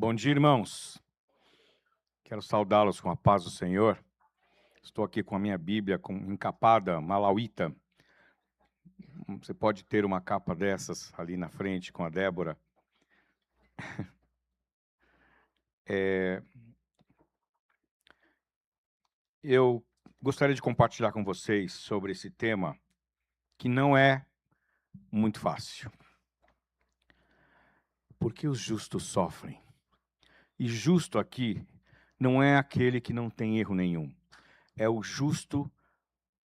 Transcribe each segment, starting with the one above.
Bom dia, irmãos. Quero saudá-los com a paz do Senhor. Estou aqui com a minha Bíblia encapada, malauíta. Você pode ter uma capa dessas ali na frente com a Débora. Eu gostaria de compartilhar com vocês sobre esse tema que não é muito fácil. Porque os justos sofrem. E justo aqui não é aquele que não tem erro nenhum. É o justo,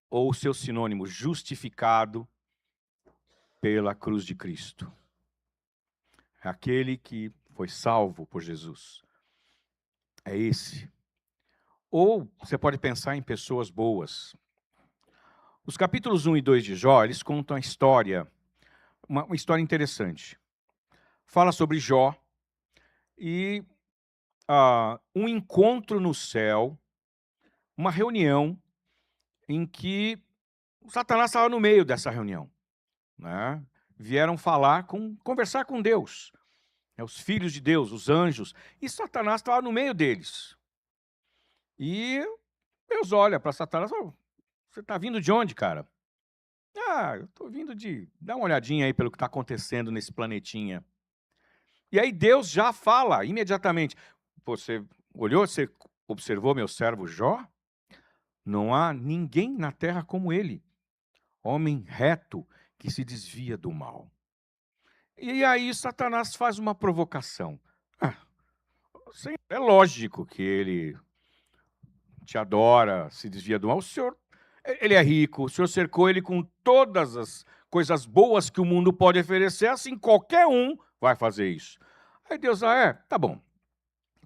ou seu sinônimo, justificado pela cruz de Cristo. É aquele que foi salvo por Jesus. É esse. Ou você pode pensar em pessoas boas. Os capítulos 1 e 2 de Jó, eles contam a história, uma história interessante. Fala sobre Jó e um encontro no céu, uma reunião em que Satanás estava no meio dessa reunião, né? Vieram conversar com Deus, os filhos de Deus, os anjos, e Satanás estava no meio deles. E Deus olha para Satanás e fala: você está vindo de onde, cara? Eu estou vindo de dar uma olhadinha aí pelo que está acontecendo nesse planetinha. E aí Deus já fala imediatamente: você olhou, você observou meu servo Jó? Não há ninguém na terra como ele, homem reto que se desvia do mal. E aí Satanás faz uma provocação. É lógico que ele te adora, se desvia do mal. O senhor, ele é rico, o senhor cercou ele com todas as coisas boas que o mundo pode oferecer, assim qualquer um vai fazer isso. Aí Deus, tá bom.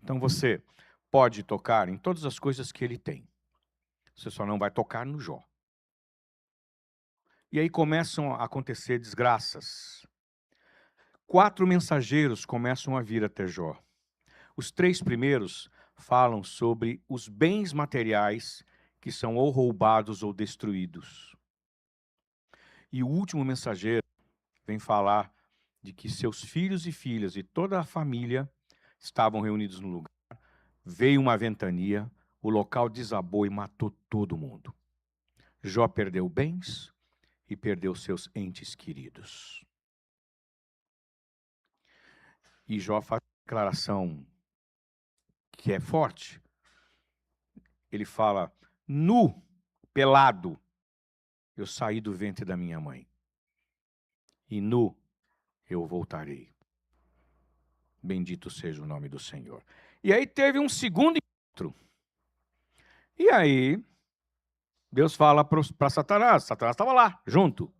Então você pode tocar em todas as coisas que ele tem. Você só não vai tocar no Jó. E aí começam a acontecer desgraças. 4 mensageiros começam a vir até Jó. Os 3 primeiros falam sobre os bens materiais que são ou roubados ou destruídos. E o último mensageiro vem falar de que seus filhos e filhas e toda a família estavam reunidos no lugar. Veio uma ventania, o local desabou e matou todo mundo. Jó perdeu bens e perdeu seus entes queridos. E Jó faz uma declaração que é forte. Ele fala: nu, pelado, eu saí do ventre da minha mãe. E nu eu voltarei. Bendito seja o nome do Senhor. E aí teve um segundo encontro. E aí Deus fala para Satanás. Satanás estava lá, junto.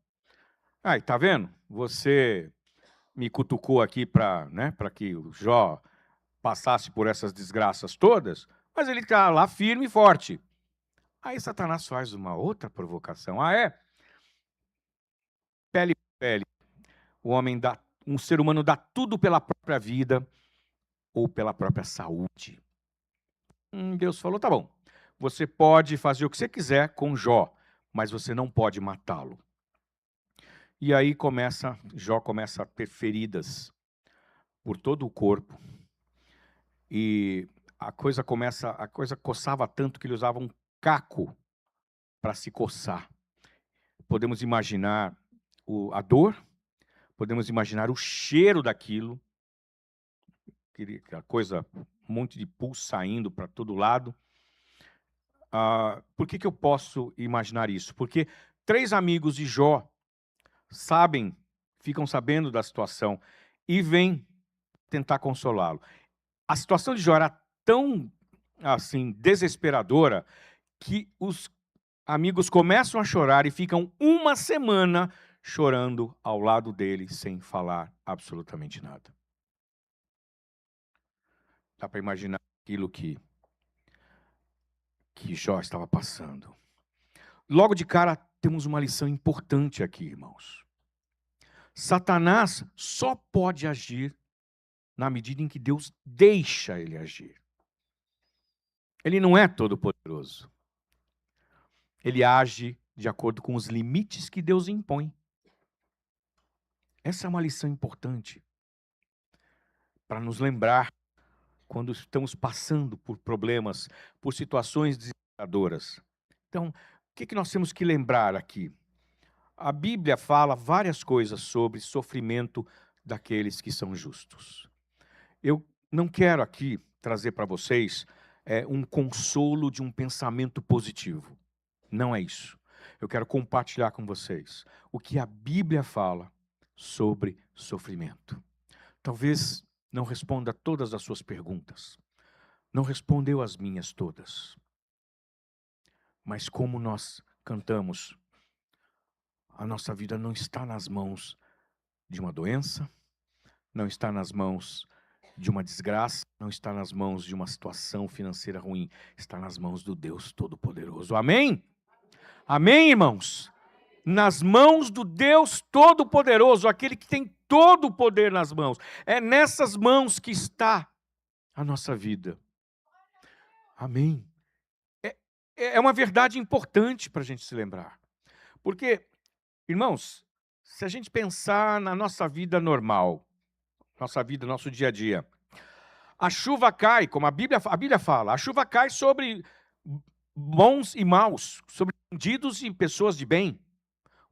Aí, tá vendo? Você me cutucou aqui para que o Jó passasse por essas desgraças todas, mas ele está lá firme e forte. Aí Satanás faz uma outra provocação. Pele por pele. Um ser humano dá tudo pela própria vida ou pela própria saúde. Deus falou, tá bom, você pode fazer o que você quiser com Jó, mas você não pode matá-lo. E aí Jó começa a ter feridas por todo o corpo. E a coisa coçava tanto que ele usava um caco para se coçar. Podemos imaginar a dor, podemos imaginar o cheiro daquilo, aquela coisa, um monte de pus saindo para todo lado. Por que eu posso imaginar isso? Porque 3 amigos de Jó ficam sabendo da situação e vêm tentar consolá-lo. A situação de Jó era tão assim desesperadora que os amigos começam a chorar e ficam uma semana chorando ao lado dele sem falar absolutamente nada. Dá para imaginar aquilo que Jó estava passando. Logo de cara, temos uma lição importante aqui, irmãos. Satanás só pode agir na medida em que Deus deixa ele agir. Ele não é todo-poderoso. Ele age de acordo com os limites que Deus impõe. Essa é uma lição importante para nos lembrar quando estamos passando por problemas, por situações desesperadoras. Então, o que nós temos que lembrar aqui? A Bíblia fala várias coisas sobre sofrimento daqueles que são justos. Eu não quero aqui trazer para vocês um consolo de um pensamento positivo. Não é isso. Eu quero compartilhar com vocês o que a Bíblia fala sobre sofrimento. Talvez não responda todas as suas perguntas. Não respondeu as minhas todas. Mas como nós cantamos, a nossa vida não está nas mãos de uma doença, não está nas mãos de uma desgraça, não está nas mãos de uma situação financeira ruim, está nas mãos do Deus Todo-Poderoso. Amém? Amém, irmãos? Nas mãos do Deus Todo-Poderoso, aquele que tem todo o poder nas mãos. É nessas mãos que está a nossa vida. Amém? É uma verdade importante para a gente se lembrar. Porque, irmãos, se a gente pensar na nossa vida normal, nossa vida, nosso dia a dia, a chuva cai, como a Bíblia fala, a chuva cai sobre bons e maus, sobre bandidos e pessoas de bem.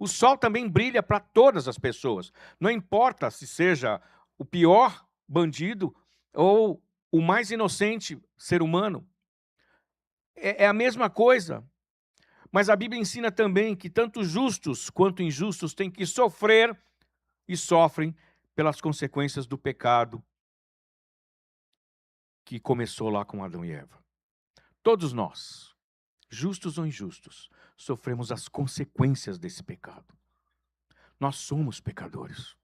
O sol também brilha para todas as pessoas. Não importa se seja o pior bandido ou o mais inocente ser humano. É a mesma coisa. Mas a Bíblia ensina também que tanto justos quanto injustos têm que sofrer e sofrem pelas consequências do pecado que começou lá com Adão e Eva. Todos nós, justos ou injustos, sofremos as consequências desse pecado. Nós somos pecadores.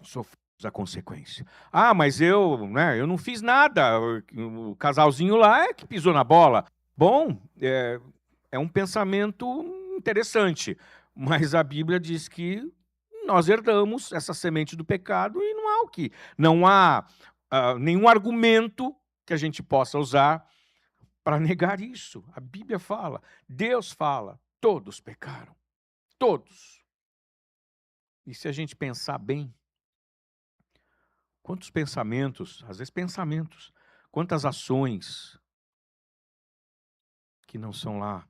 Sofremos a consequência. Ah, mas eu não fiz nada. O casalzinho lá é que pisou na bola. Bom, é um pensamento interessante, mas a Bíblia diz que nós herdamos essa semente do pecado e não há nenhum argumento que a gente possa usar para negar isso. A Bíblia fala, Deus fala, todos pecaram, todos. E se a gente pensar bem, quantos pensamentos, às vezes pensamentos, quantas ações que não são lá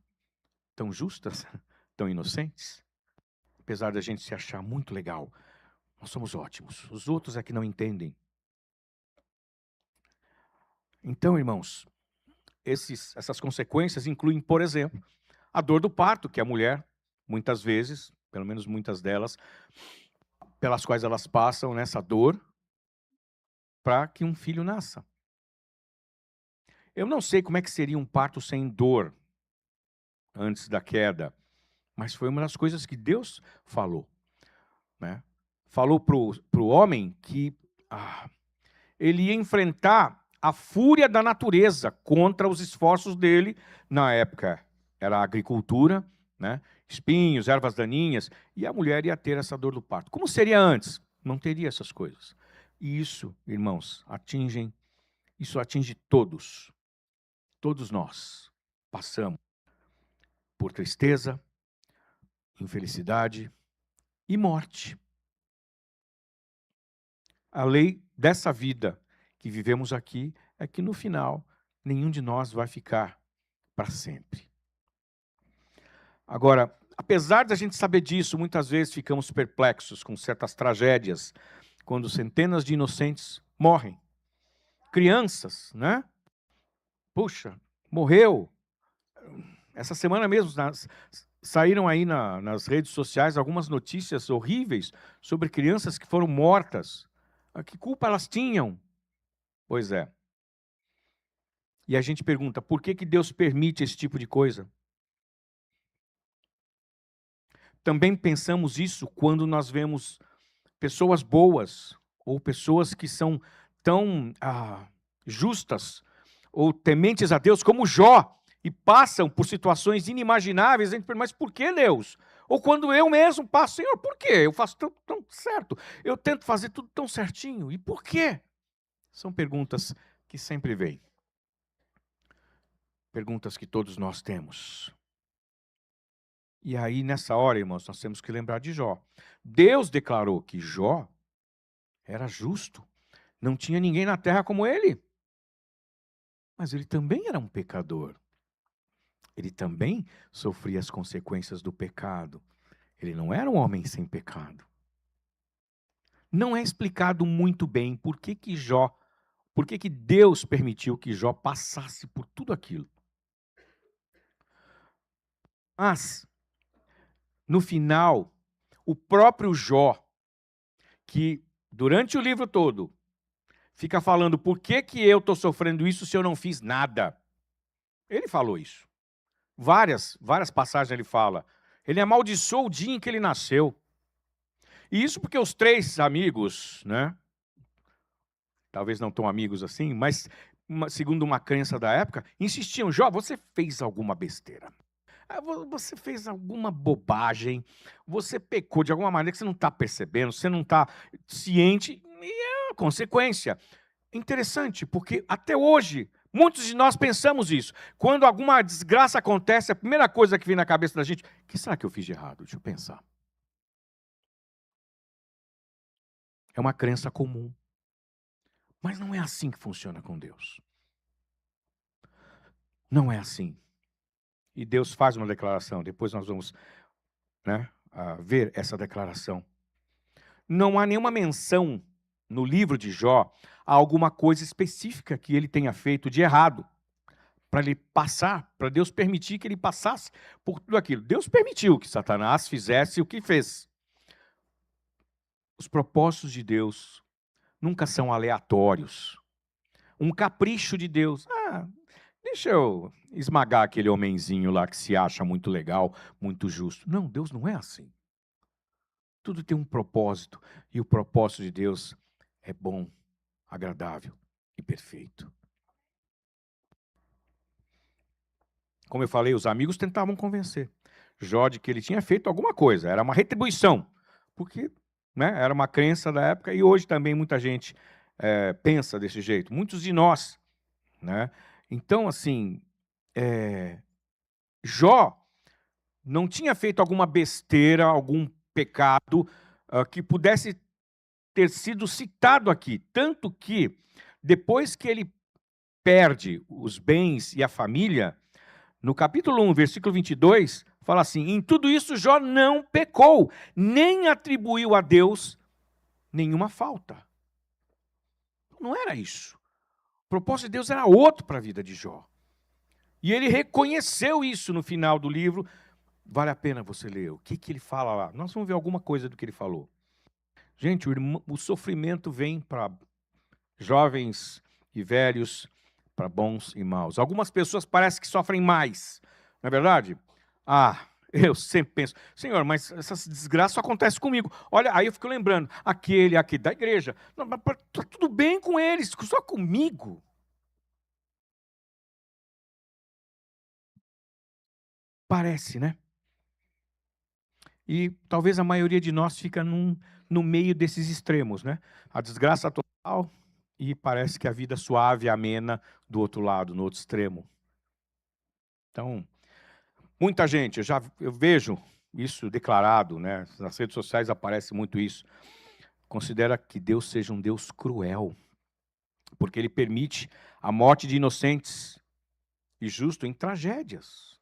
tão justas, tão inocentes, apesar da gente se achar muito legal, nós somos ótimos. Os outros é que não entendem. Então, irmãos, essas consequências incluem, por exemplo, a dor do parto, que a mulher, muitas vezes, pelo menos muitas delas, pelas quais elas passam nessa dor para que um filho nasça. Eu não sei como é que seria um parto sem dor antes da queda, mas foi uma das coisas que Deus falou. Né? Falou para o homem que ele ia enfrentar a fúria da natureza contra os esforços dele. Na época era a agricultura, né? Espinhos, ervas daninhas, e a mulher ia ter essa dor do parto. Como seria antes? Não teria essas coisas. E isso, irmãos, isso atinge todos. Todos nós passamos por tristeza, infelicidade e morte. A lei dessa vida que vivemos aqui é que, no final, nenhum de nós vai ficar para sempre. Agora, apesar da gente saber disso, muitas vezes ficamos perplexos com certas tragédias, quando centenas de inocentes morrem. Crianças, né? Puxa, morreu. Essa semana mesmo saíram aí nas redes sociais algumas notícias horríveis sobre crianças que foram mortas. Que culpa elas tinham? Pois é. E a gente pergunta, por que Deus permite esse tipo de coisa? Também pensamos isso quando nós vemos pessoas boas, ou pessoas que são tão justas, ou tementes a Deus, como Jó, e passam por situações inimagináveis. A gente pergunta, mas por que, Deus? Ou quando eu mesmo passo, Senhor, por quê? Eu faço tão certo, eu tento fazer tudo tão certinho, e por quê? São perguntas que sempre vêm. Perguntas que todos nós temos. E aí, nessa hora, irmãos, nós temos que lembrar de Jó. Deus declarou que Jó era justo. Não tinha ninguém na terra como ele. Mas ele também era um pecador. Ele também sofria as consequências do pecado. Ele não era um homem sem pecado. Não é explicado muito bem por que Deus permitiu que Jó passasse por tudo aquilo. Mas, no final, o próprio Jó, que durante o livro todo fica falando por que eu estou sofrendo isso se eu não fiz nada. Ele falou isso. Várias passagens ele fala. Ele amaldiçoou o dia em que ele nasceu. E isso porque os três amigos, né? Talvez não tão amigos assim, mas segundo uma crença da época, insistiam: Jó, você fez alguma besteira. Você fez alguma bobagem, você pecou de alguma maneira que você não está percebendo, você não está ciente, e é a consequência. Interessante, porque até hoje, muitos de nós pensamos isso. Quando alguma desgraça acontece, a primeira coisa que vem na cabeça da gente: o que será que eu fiz de errado? Deixa eu pensar. É uma crença comum. Mas não é assim que funciona com Deus. Não é assim. E Deus faz uma declaração, depois nós vamos, ver essa declaração. Não há nenhuma menção no livro de Jó a alguma coisa específica que ele tenha feito de errado, para ele passar, para Deus permitir que ele passasse por tudo aquilo. Deus permitiu que Satanás fizesse o que fez. Os propósitos de Deus nunca são aleatórios. Um capricho de Deus. Deixa eu esmagar aquele homenzinho lá que se acha muito legal, muito justo. Não, Deus não é assim. Tudo tem um propósito, e o propósito de Deus é bom, agradável e perfeito. Como eu falei, os amigos tentavam convencer Jó de que ele tinha feito alguma coisa, era uma retribuição, porque era uma crença da época, e hoje também muita gente pensa desse jeito, muitos de nós. Então, assim, Jó não tinha feito alguma besteira, algum pecado que pudesse ter sido citado aqui. Tanto que, depois que ele perde os bens e a família, no capítulo 1, versículo 22, fala assim: em tudo isso Jó não pecou, nem atribuiu a Deus nenhuma falta. Não era isso. O propósito de Deus era outro para a vida de Jó. E ele reconheceu isso no final do livro. Vale a pena você ler. O que ele fala lá? Nós vamos ver alguma coisa do que ele falou. Gente, o sofrimento vem para jovens e velhos, para bons e maus. Algumas pessoas parecem que sofrem mais. Não é verdade? Eu sempre penso: Senhor, mas essas desgraças só acontecem comigo. Olha, aí eu fico lembrando, aquele da igreja. Não, mas está tudo bem com eles, só comigo. Parece, né? E talvez a maioria de nós fica no meio desses extremos, né? A desgraça total e parece que a vida suave e amena do outro lado, no outro extremo. Então, muita gente, eu vejo isso declarado, né? Nas redes sociais aparece muito isso. Considera que Deus seja um Deus cruel, porque Ele permite a morte de inocentes e justos em tragédias.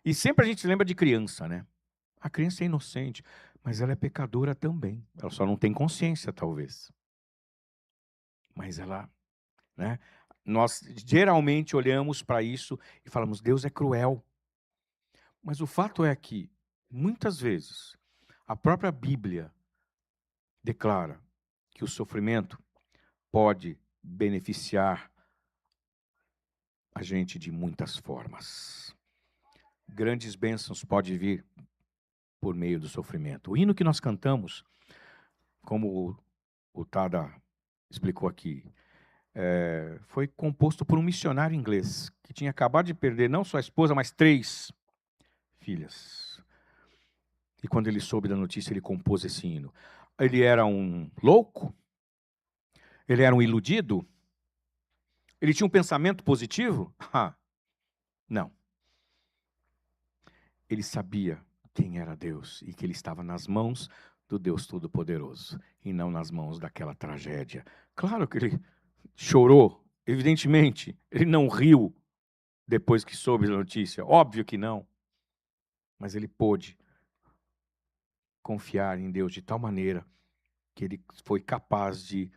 E sempre a gente se lembra de criança, né? A criança é inocente, mas ela é pecadora também. Ela só não tem consciência, talvez. Mas ela, nós geralmente olhamos para isso e falamos: Deus é cruel. Mas o fato é que, muitas vezes, a própria Bíblia declara que o sofrimento pode beneficiar a gente de muitas formas. Grandes bênçãos podem vir por meio do sofrimento. O hino que nós cantamos, como o Tada explicou aqui, foi composto por um missionário inglês que tinha acabado de perder não só a esposa, mas 3 filhas. E quando ele soube da notícia, ele compôs esse hino. Ele era um louco? Ele era um iludido? Ele tinha um pensamento positivo? Não. Ele sabia quem era Deus e que ele estava nas mãos do Deus Todo-Poderoso e não nas mãos daquela tragédia. Claro que ele chorou Evidentemente, ele não riu depois que soube a notícia. Óbvio que não. Mas ele pôde confiar em Deus de tal maneira que ele foi capaz de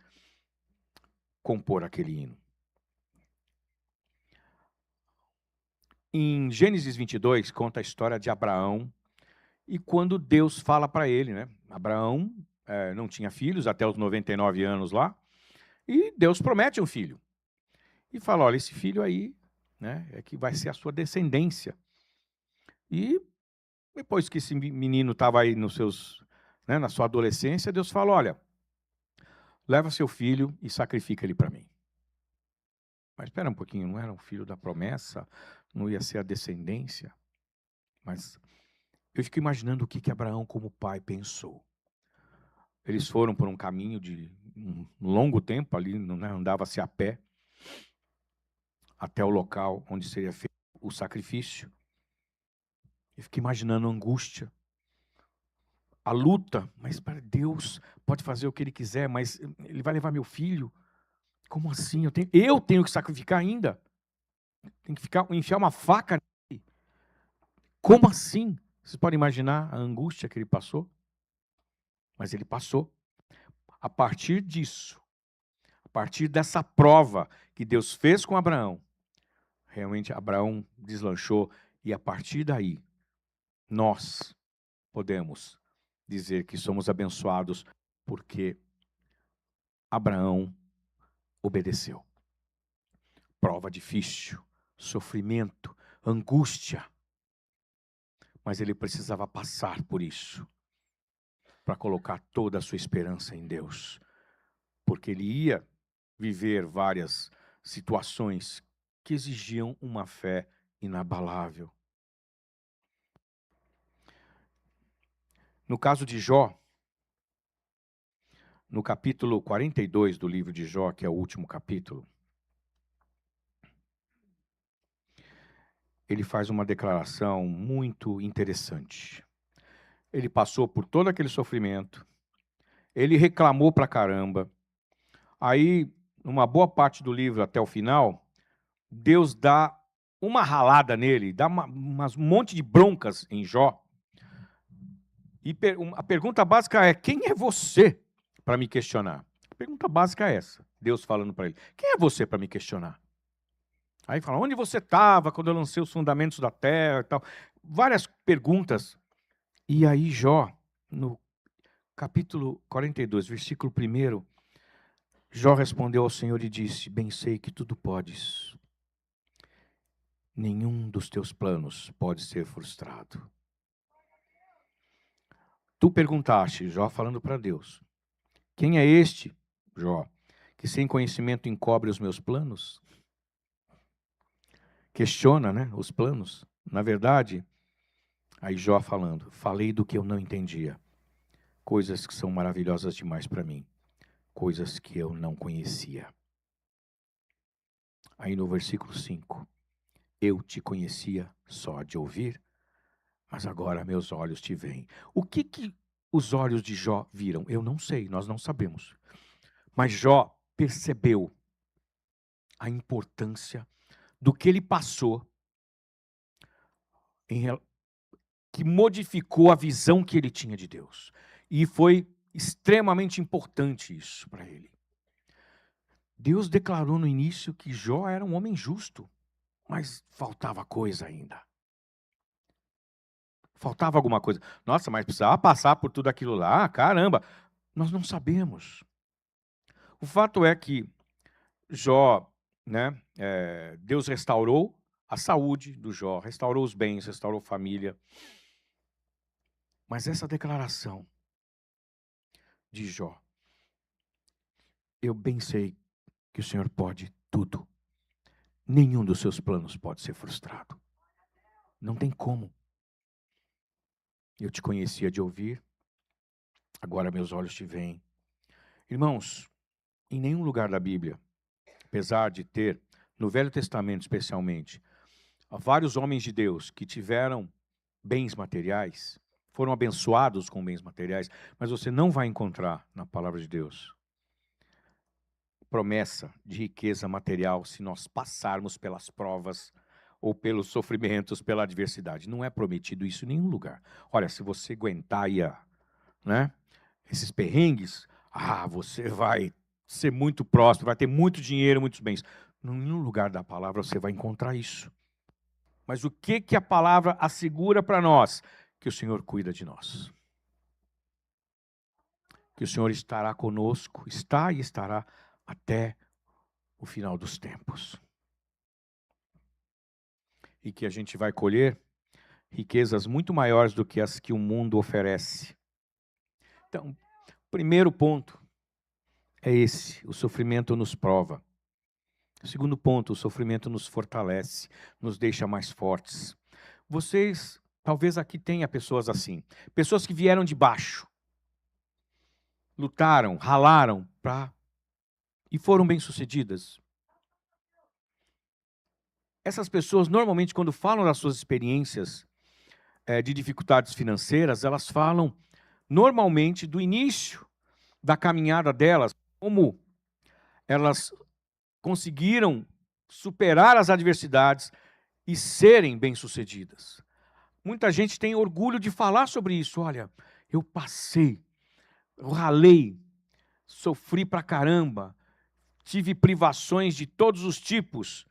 compor aquele hino. Em Gênesis 22, conta a história de Abraão, e quando Deus fala para ele, né? Abraão não tinha filhos até os 99 anos lá, e Deus promete um filho. E fala, olha, esse filho aí, né, é que vai ser a sua descendência. E depois que esse menino estava aí nos seus, né, na sua adolescência, Deus fala, olha, leva seu filho e sacrifica ele para mim. Mas espera um pouquinho, não era um filho da promessa? Não ia ser a descendência? Mas eu fico imaginando o que Abraão, como pai, pensou. Eles foram por um caminho de um longo tempo ali, né, andava-se a pé, até o local onde seria feito o sacrifício. Eu fico imaginando a angústia, a luta. Mas para Deus pode fazer o que Ele quiser, mas Ele vai levar meu filho? Como assim? Eu tenho que sacrificar ainda? Tem que enfiar uma faca nele? Como assim? Vocês podem imaginar a angústia que ele passou? Mas ele passou. A partir disso, a partir dessa prova que Deus fez com Abraão, realmente Abraão deslanchou, e a partir daí, nós podemos dizer que somos abençoados porque Abraão obedeceu. Prova difícil, sofrimento, angústia, mas ele precisava passar por isso para colocar toda a sua esperança em Deus, porque ele ia viver várias situações que exigiam uma fé inabalável. No caso de Jó, no capítulo 42 do livro de Jó, que é o último capítulo, ele faz uma declaração muito interessante. Ele passou por todo aquele sofrimento, ele reclamou pra caramba. Aí, numa boa parte do livro até o final, Deus dá uma ralada nele, dá um monte de broncas em Jó. E a pergunta básica é: quem é você para me questionar? A pergunta básica é essa, Deus falando para ele: quem é você para me questionar? Aí fala: onde você estava quando eu lancei os fundamentos da terra e tal? Várias perguntas. E aí Jó, no capítulo 42, versículo 1, Jó respondeu ao Senhor e disse: bem sei que tudo podes. Nenhum dos teus planos pode ser frustrado. Tu perguntaste, Jó falando para Deus, quem é este, Jó, que sem conhecimento encobre os meus planos? Questiona, né, os planos. Na verdade, aí Jó falando, falei do que eu não entendia. Coisas que são maravilhosas demais para mim. Coisas que eu não conhecia. Aí no versículo 5, eu te conhecia só de ouvir, mas agora meus olhos te veem. O que os olhos de Jó viram? Eu não sei, nós não sabemos. Mas Jó percebeu a importância do que ele passou, que modificou a visão que ele tinha de Deus. E foi extremamente importante isso para ele. Deus declarou no início que Jó era um homem justo, mas faltava coisa ainda. Faltava alguma coisa. Nossa, mas precisava passar por tudo aquilo lá? Caramba! Nós não sabemos. O fato é que Jó, né, Deus restaurou a saúde do Jó, restaurou os bens, restaurou a família. Mas essa declaração de Jó, eu bem sei que o Senhor pode tudo. Nenhum dos seus planos pode ser frustrado. Não tem como. Eu te conhecia de ouvir, agora meus olhos te veem. Irmãos, em nenhum lugar da Bíblia, apesar de ter, no Velho Testamento especialmente, vários homens de Deus que tiveram bens materiais, foram abençoados com bens materiais, mas você não vai encontrar na palavra de Deus promessa de riqueza material se nós passarmos pelas provas ou pelos sofrimentos, pela adversidade. Não é prometido isso em nenhum lugar. Olha, se você aguentar aí, né, esses perrengues, você vai ser muito próspero, vai ter muito dinheiro, muitos bens. Em nenhum lugar da palavra você vai encontrar isso. Mas o que a palavra assegura para nós? Que o Senhor cuida de nós. Que o Senhor estará conosco, está e estará até o final dos tempos. E que a gente vai colher riquezas muito maiores do que as que o mundo oferece. Então, o primeiro ponto é esse: o sofrimento nos prova. O segundo ponto, o sofrimento nos fortalece, nos deixa mais fortes. Vocês, talvez aqui tenha pessoas assim, pessoas que vieram de baixo, lutaram, ralaram e foram bem-sucedidas. Essas pessoas, normalmente, quando falam das suas experiências de dificuldades financeiras, elas falam, normalmente, do início da caminhada delas, como elas conseguiram superar as adversidades e serem bem-sucedidas. Muita gente tem orgulho de falar sobre isso. Olha, eu passei, eu ralei, sofri pra caramba, tive privações de todos os tipos,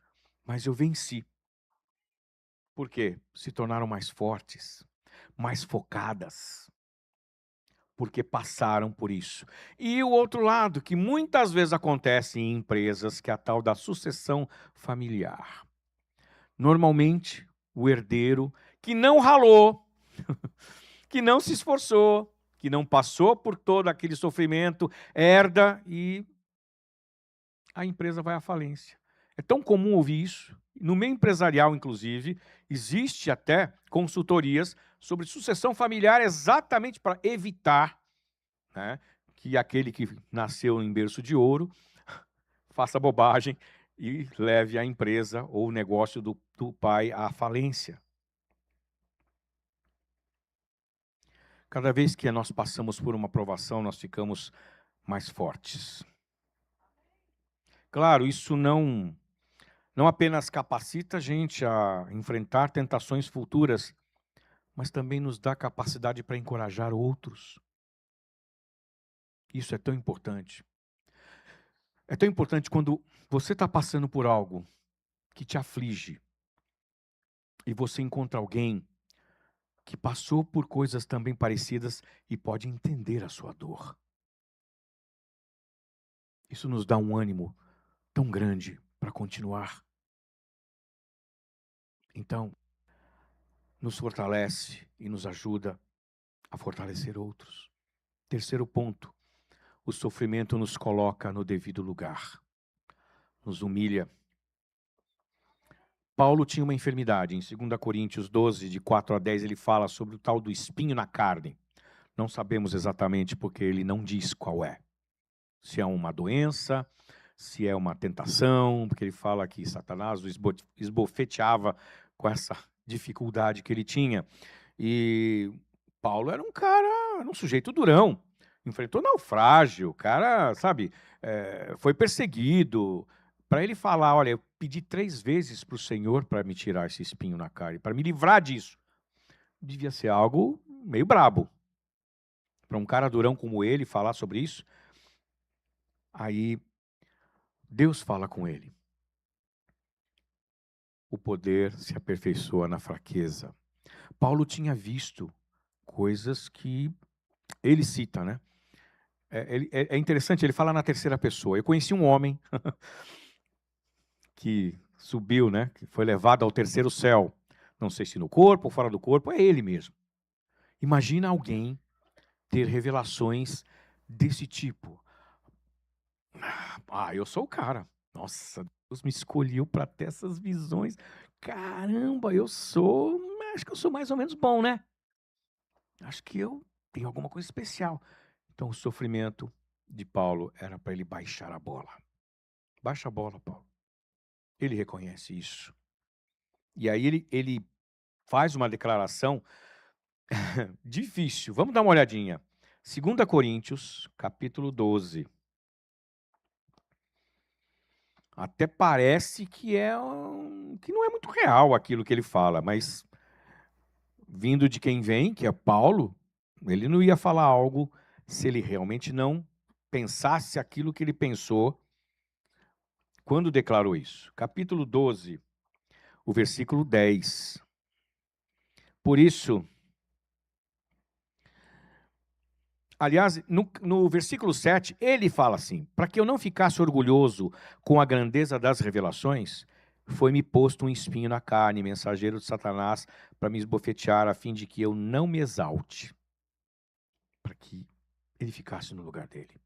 mas eu venci. Por quê? Se tornaram mais fortes, mais focadas, porque passaram por isso. E o outro lado, que muitas vezes acontece em empresas, que é a tal da sucessão familiar. Normalmente, o herdeiro que não ralou, que não se esforçou, que não passou por todo aquele sofrimento, herda e a empresa vai à falência. É tão comum ouvir isso. No meio empresarial, inclusive, existe até consultorias sobre sucessão familiar exatamente para evitar, né, que aquele que nasceu em berço de ouro faça bobagem e leve a empresa ou o negócio do pai à falência. Cada vez que nós passamos por uma provação, nós ficamos mais fortes. Claro, isso não apenas capacita a gente a enfrentar tentações futuras, mas também nos dá capacidade para encorajar outros. Isso é tão importante. É tão importante quando você está passando por algo que te aflige e você encontra alguém que passou por coisas também parecidas e pode entender a sua dor. Isso nos dá um ânimo tão grande para continuar. Então, nos fortalece e nos ajuda a fortalecer outros. Terceiro ponto, o sofrimento nos coloca no devido lugar, nos humilha. Paulo tinha uma enfermidade. Em 2 Coríntios 12, de 4 a 10, ele fala sobre o tal do espinho na carne. Não sabemos exatamente porque ele não diz qual é. Se é uma doença, se é uma tentação, porque ele fala que Satanás o esbofeteava com essa dificuldade que ele tinha. E Paulo era um sujeito durão. Enfrentou naufrágio, o cara, sabe, foi perseguido. Para ele falar, olha, eu pedi 3 vezes para o Senhor para me tirar esse espinho na carne, para me livrar disso. Devia ser algo meio brabo. Para um cara durão como ele falar sobre isso. Aí Deus fala com ele. O poder se aperfeiçoa na fraqueza. Paulo tinha visto coisas que ele cita, né? É interessante, ele fala na terceira pessoa. Eu conheci um homem que subiu, né? Que foi levado ao terceiro céu. Não sei se no corpo ou fora do corpo, é ele mesmo. Imagina alguém ter revelações desse tipo. Eu sou o cara. Nossa, Deus me escolheu para ter essas visões. Caramba, acho que eu sou mais ou menos bom, né? Acho que eu tenho alguma coisa especial. Então, o sofrimento de Paulo era para ele baixar a bola. Baixa a bola, Paulo. Ele reconhece isso. E aí ele faz uma declaração difícil. Vamos dar uma olhadinha. 2 Coríntios, capítulo 12. Até parece que que não é muito real aquilo que ele fala, mas vindo de quem vem, que é Paulo, ele não ia falar algo se ele realmente não pensasse aquilo que ele pensou quando declarou isso. Capítulo 12, o versículo 10. Por isso, aliás, no versículo 7, ele fala assim: para que eu não ficasse orgulhoso com a grandeza das revelações, foi-me posto um espinho na carne, mensageiro de Satanás, para me esbofetear, a fim de que eu não me exalte, para que ele ficasse no lugar dele.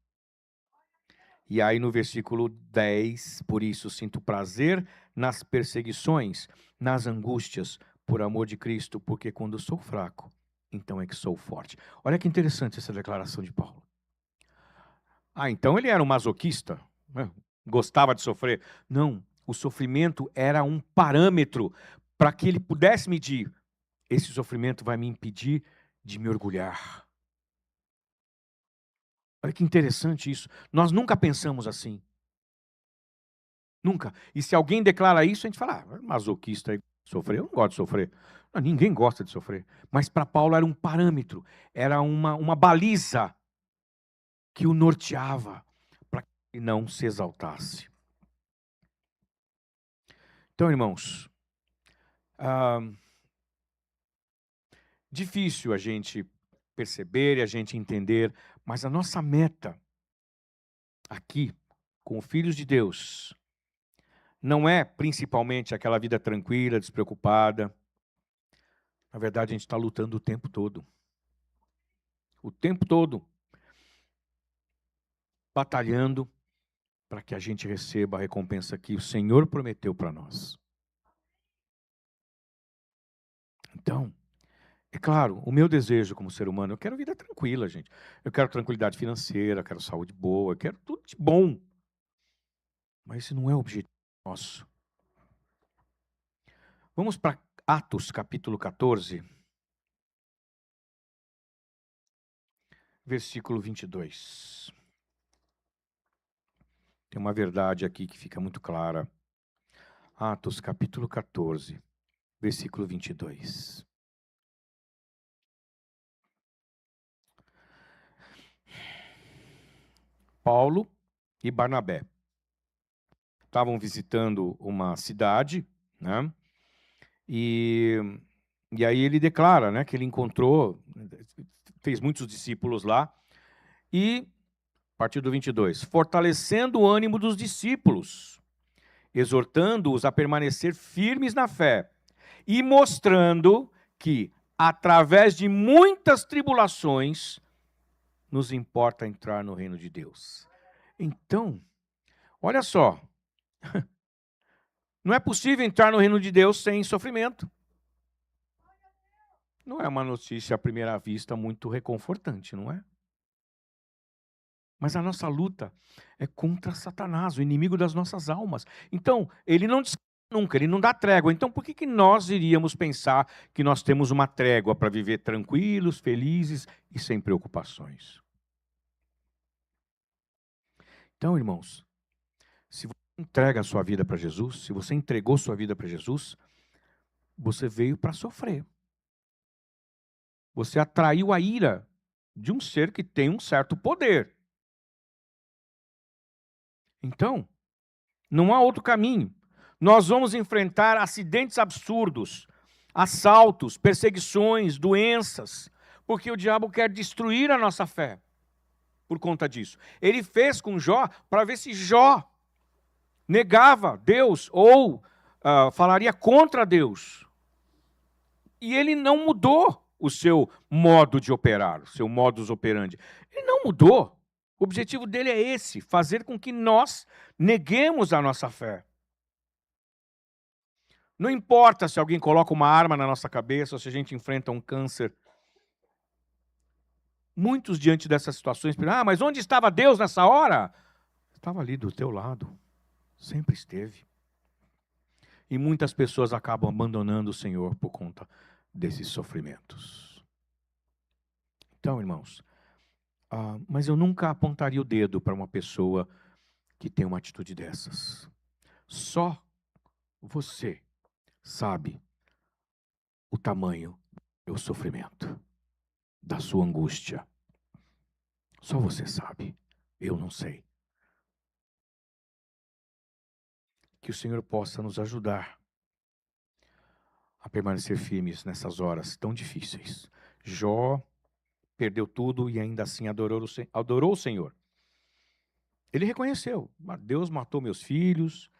E aí no versículo 10, por isso sinto prazer nas perseguições, nas angústias, por amor de Cristo, porque quando sou fraco, então é que sou forte. Olha que interessante essa declaração de Paulo. Ah, então ele era um masoquista, né? Gostava de sofrer. Não, o sofrimento era um parâmetro para que ele pudesse medir. Esse sofrimento vai me impedir de me orgulhar. Olha que interessante isso. Nós nunca pensamos assim. Nunca. E se alguém declara isso, a gente fala, masoquista, sofrer, eu não gosto de sofrer. Não, ninguém gosta de sofrer. Mas para Paulo era um parâmetro, era uma baliza que o norteava para que ele não se exaltasse. Então, irmãos, difícil a gente perceber e a gente entender, mas a nossa meta aqui, com filhos de Deus, não é principalmente aquela vida tranquila, despreocupada. Na verdade, a gente está lutando o tempo todo. O tempo todo. Batalhando para que a gente receba a recompensa que o Senhor prometeu para nós. Então, é claro, o meu desejo como ser humano, eu quero vida tranquila, gente. Eu quero tranquilidade financeira, eu quero saúde boa, eu quero tudo de bom. Mas esse não é o objetivo nosso. Vamos para Atos, capítulo 14, versículo 22. Tem uma verdade aqui que fica muito clara. Atos, capítulo 14, versículo 22. Paulo e Barnabé estavam visitando uma cidade, né? E aí ele declara, né, que ele encontrou, fez muitos discípulos lá, e, a partir do 22, fortalecendo o ânimo dos discípulos, exortando-os a permanecer firmes na fé, e mostrando que, através de muitas tribulações, nos importa entrar no reino de Deus. Então, olha só, não é possível entrar no reino de Deus sem sofrimento. Não é uma notícia à primeira vista muito reconfortante, não é? Mas a nossa luta é contra Satanás, o inimigo das nossas almas. Então, ele não descansa nunca, ele não dá trégua. Então, por que nós iríamos pensar que nós temos uma trégua para viver tranquilos, felizes e sem preocupações? Então, irmãos, se você entrega a sua vida para Jesus, se você entregou sua vida para Jesus, você veio para sofrer. Você atraiu a ira de um ser que tem um certo poder. Então, não há outro caminho. Nós vamos enfrentar acidentes absurdos, assaltos, perseguições, doenças, porque o diabo quer destruir a nossa fé por conta disso. Ele fez com Jó para ver se Jó negava Deus ou falaria contra Deus. E ele não mudou o seu modo de operar, o seu modus operandi. Ele não mudou. O objetivo dele é esse, fazer com que nós neguemos a nossa fé. Não importa se alguém coloca uma arma na nossa cabeça ou se a gente enfrenta um câncer. Muitos, diante dessas situações, pensam, mas onde estava Deus nessa hora? Estava ali do teu lado. Sempre esteve. E muitas pessoas acabam abandonando o Senhor por conta desses sofrimentos. Então, irmãos, mas eu nunca apontaria o dedo para uma pessoa que tem uma atitude dessas. Só você sabe o tamanho do seu sofrimento, da sua angústia. Só você sabe. Eu não sei. Que o Senhor possa nos ajudar a permanecer firmes nessas horas tão difíceis. Jó perdeu tudo e ainda assim adorou o Senhor. Ele reconheceu: Deus matou meus filhos,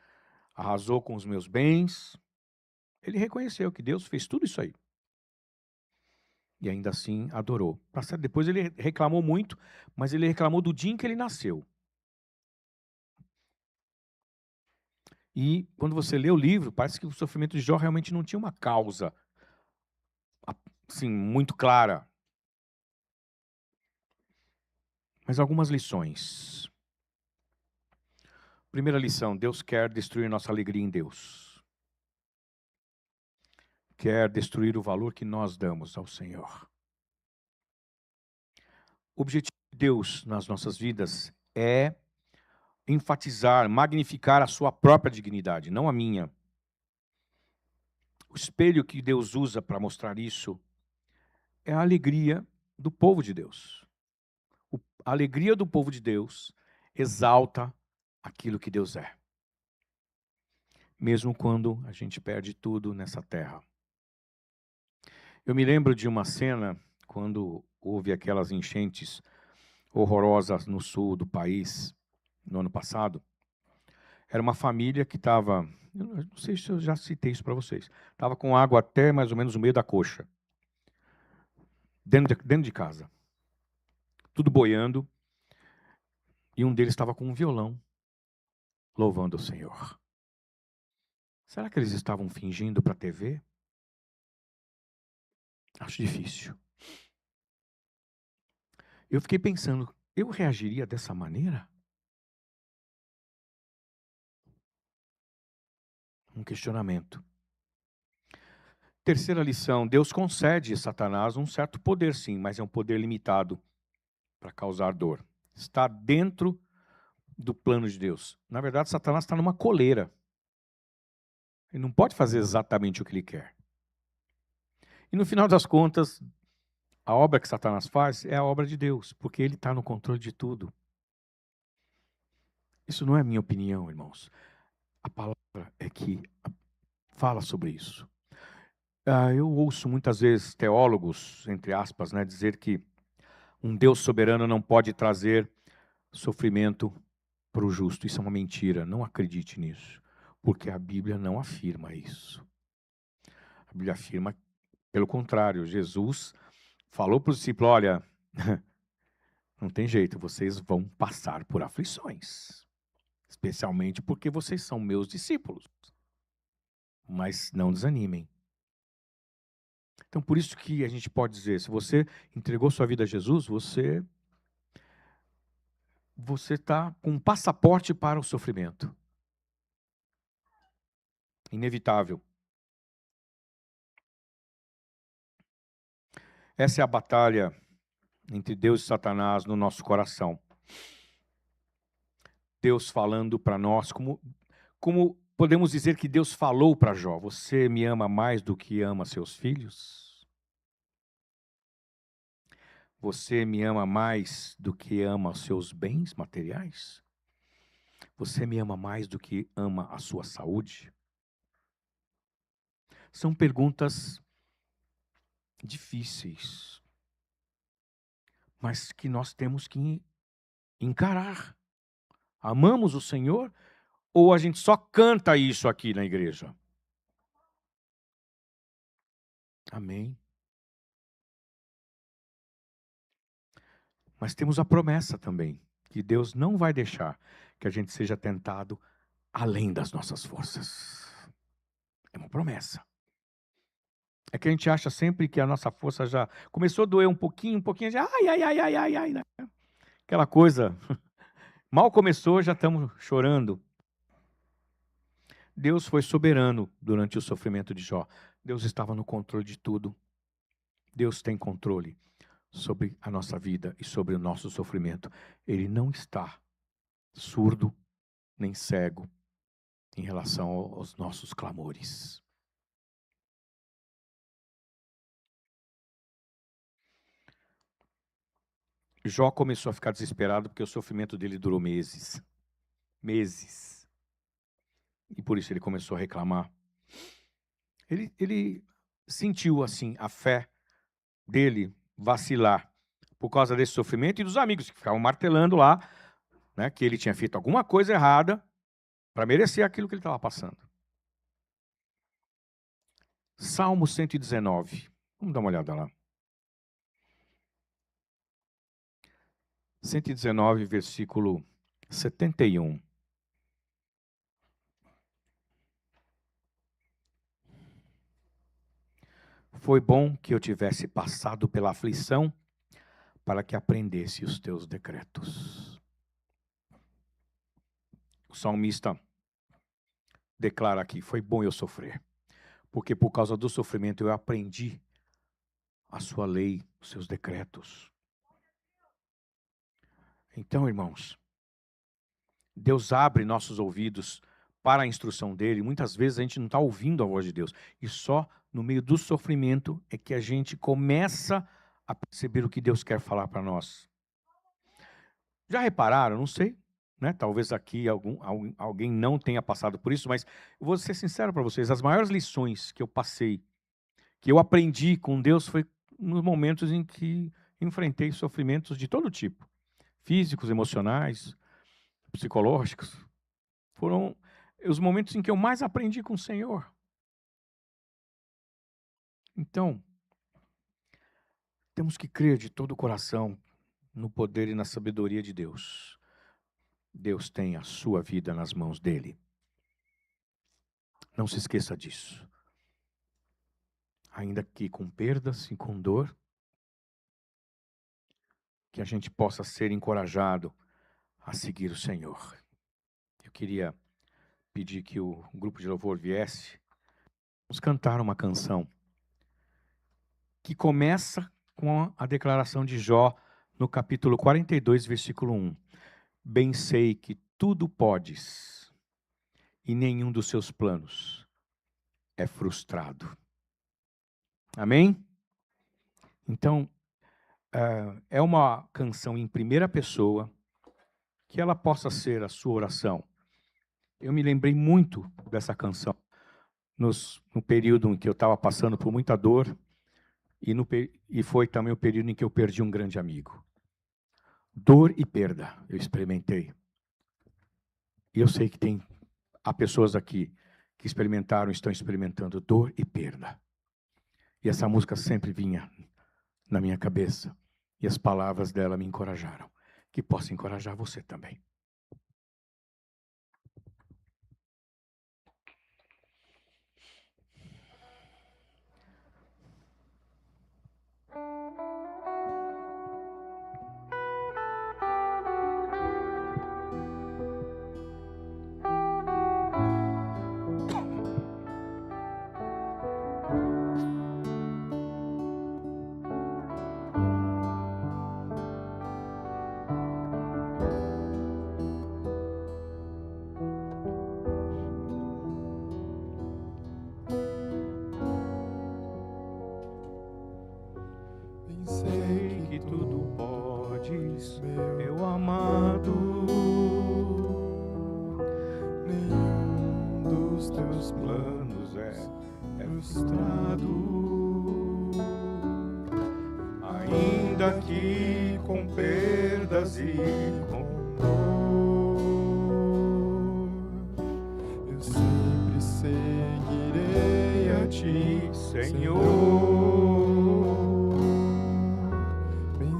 arrasou com os meus bens. Ele reconheceu que Deus fez tudo isso aí. E ainda assim adorou. Depois ele reclamou muito, mas ele reclamou do dia em que ele nasceu. E quando você lê o livro, parece que o sofrimento de Jó realmente não tinha uma causa assim, muito clara. Mas algumas lições. Primeira lição: Deus quer destruir nossa alegria em Deus. Quer destruir o valor que nós damos ao Senhor. O objetivo de Deus nas nossas vidas é enfatizar, magnificar a sua própria dignidade, não a minha. O espelho que Deus usa para mostrar isso é a alegria do povo de Deus. A alegria do povo de Deus exalta aquilo que Deus é. Mesmo quando a gente perde tudo nessa terra. Eu me lembro de uma cena quando houve aquelas enchentes horrorosas no sul do país, no ano passado. Era uma família que estava, eu não sei se eu já citei isso para vocês, estava com água até mais ou menos no meio da coxa, dentro de casa. Tudo boiando, e um deles estava com um violão, louvando o Senhor. Será que eles estavam fingindo para a TV? Acho difícil. Eu fiquei pensando, eu reagiria dessa maneira? Um questionamento. Terceira lição: Deus concede a Satanás um certo poder, sim, mas é um poder limitado para causar dor. Está dentro do plano de Deus. Na verdade, Satanás está numa coleira. Ele não pode fazer exatamente o que ele quer. E no final das contas, a obra que Satanás faz é a obra de Deus, porque ele está no controle de tudo. Isso não é minha opinião, irmãos. A palavra é que fala sobre isso. Eu ouço muitas vezes teólogos, entre aspas, dizer que um Deus soberano não pode trazer sofrimento para o justo. Isso é uma mentira. Não acredite nisso, porque a Bíblia não afirma isso. A Bíblia afirma, pelo contrário, Jesus falou para os discípulos: olha, não tem jeito, vocês vão passar por aflições, especialmente porque vocês são meus discípulos. Mas não desanimem. Então, por isso que a gente pode dizer, se você entregou sua vida a Jesus, você está com um passaporte para o sofrimento. Inevitável. Essa é a batalha entre Deus e Satanás no nosso coração. Deus falando para nós, como podemos dizer que Deus falou para Jó: você me ama mais do que ama seus filhos? Você me ama mais do que ama os seus bens materiais? Você me ama mais do que ama a sua saúde? São perguntas difíceis, mas que nós temos que encarar. Amamos o Senhor ou a gente só canta isso aqui na igreja? Amém. Mas temos a promessa também, que Deus não vai deixar que a gente seja tentado além das nossas forças. É uma promessa. É que a gente acha sempre que a nossa força já começou a doer um pouquinho, já ai, né? Aquela coisa, mal começou, já estamos chorando. Deus foi soberano durante o sofrimento de Jó. Deus estava no controle de tudo. Deus tem controle sobre a nossa vida e sobre o nosso sofrimento. Ele não está surdo nem cego. em relação aos nossos clamores. Jó começou a ficar desesperado porque o sofrimento dele durou meses. Meses. E por isso ele começou a reclamar. Ele sentiu, assim, a fé dele vacilar por causa desse sofrimento e dos amigos que ficavam martelando lá, né, que ele tinha feito alguma coisa errada para merecer aquilo que ele estava passando. Salmo 119. Vamos dar uma olhada lá. 119, versículo 71. Foi bom que eu tivesse passado pela aflição para que aprendesse os teus decretos. O salmista declara aqui, foi bom eu sofrer, porque por causa do sofrimento eu aprendi a sua lei, os seus decretos. Então, irmãos, Deus abre nossos ouvidos para a instrução dele. Muitas vezes a gente não está ouvindo a voz de Deus. E só no meio do sofrimento é que a gente começa a perceber o que Deus quer falar para nós. Já repararam? Não sei, né? Talvez aqui alguém não tenha passado por isso, mas eu vou ser sincero para vocês. As maiores lições que eu passei, que eu aprendi com Deus, foi nos momentos em que enfrentei sofrimentos de todo tipo. Físicos, emocionais, psicológicos. Foram os momentos em que eu mais aprendi com o Senhor. Então, temos que crer de todo o coração no poder e na sabedoria de Deus. Deus tem a sua vida nas mãos dele. Não se esqueça disso. Ainda que com perdas e com dor, que a gente possa ser encorajado a seguir o Senhor. Eu queria pedir que o grupo de louvor viesse nos cantar uma canção que começa com a declaração de Jó no capítulo 42, versículo 1. Bem sei que tudo podes e nenhum dos seus planos é frustrado. Amém? Então, é uma canção em primeira pessoa que ela possa ser a sua oração. Eu me lembrei muito dessa canção no período em que eu estava passando por muita dor e foi também o período em que eu perdi um grande amigo. Dor e perda eu experimentei. E eu sei que há pessoas aqui que experimentaram, estão experimentando dor e perda. E essa música sempre vinha na minha cabeça. E as palavras dela me encorajaram. Que possa encorajar você também. Sei que tudo podes, meu amado. Nenhum dos teus planos é frustrado. Ainda que com perdas e com dor, eu sempre seguirei a ti, Senhor.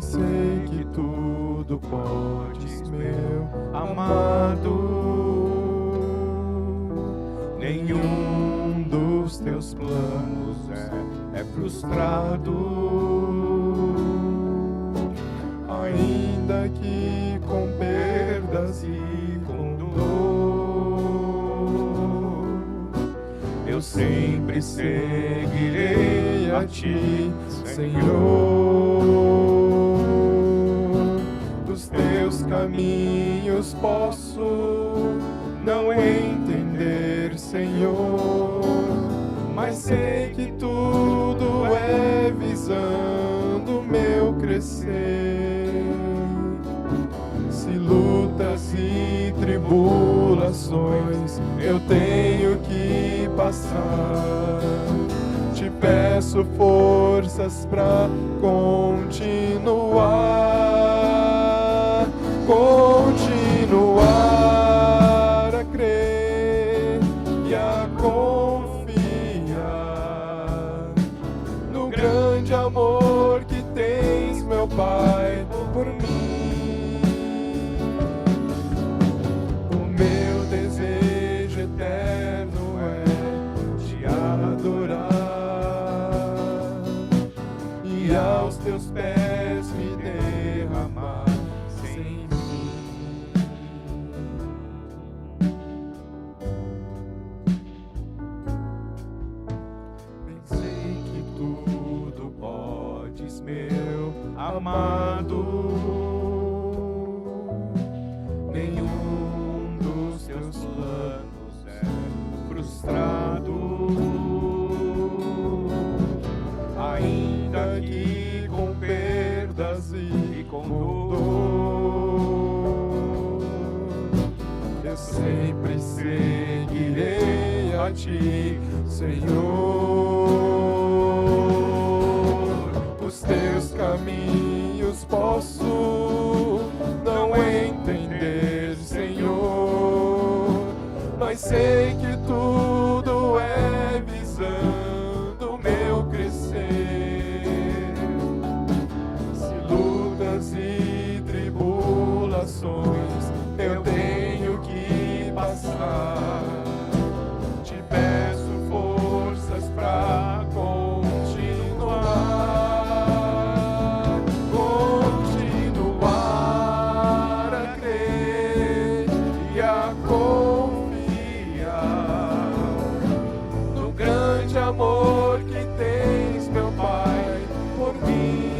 Sei que tudo podes, meu amado. Nenhum dos teus planos é frustrado. Ainda que com perdas e com dor, eu sempre seguirei a ti, Senhor. Teus caminhos posso não entender, que tudo é visando meu crescer. Se lutas e tribulações eu tenho que passar, te peço forças pra continuar, continuar a crer e a confiar no grande amor que tens, meu Pai, por mim. O meu desejo eterno é te adorar e aos teus pés me derramar sem fim. Pensei que tudo podes, meu amado, nenhum dos teus planos é frustrado, ainda que com perdas e com dor, eu sempre seguirei a ti, Senhor. Os teus caminhos posso não entender, Senhor, mas sei que tudo é visando meu crescer. Se lutas e tribulações eu tenho que passar, te peço forças pra continuar, continuar a crer e a confiar no grande amor que tens, meu Pai, por mim.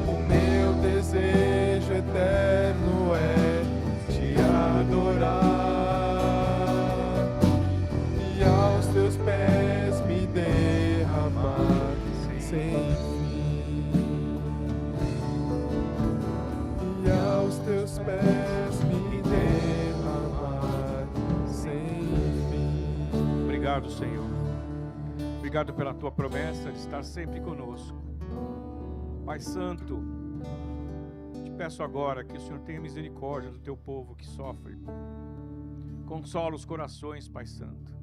O meu desejo eterno é te adorar e aos teus pés me derramar sem fim. E aos teus pés me derramar sem fim. Obrigado, Senhor. Obrigado pela tua promessa de estar sempre conosco. Pai Santo, te peço agora que o Senhor tenha misericórdia do teu povo que sofre. Consola os corações, Pai Santo.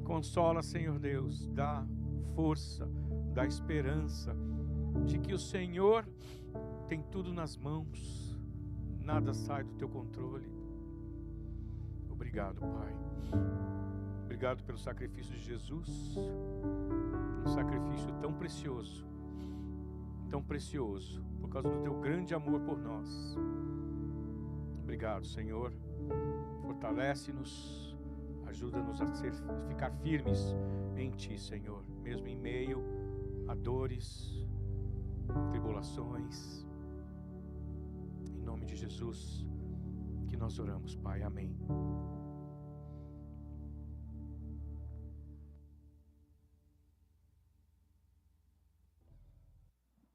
Consola, Senhor Deus, dá força, dá esperança de que o Senhor tem tudo nas mãos, nada sai do teu controle. Obrigado, Pai. Obrigado pelo sacrifício de Jesus, um sacrifício tão precioso, por causa do teu grande amor por nós. Obrigado, Senhor. Fortalece-nos, ajuda-nos a ficar firmes em Ti, Senhor, mesmo em meio a dores, tribulações. Em nome de Jesus que nós oramos, Pai. Amém.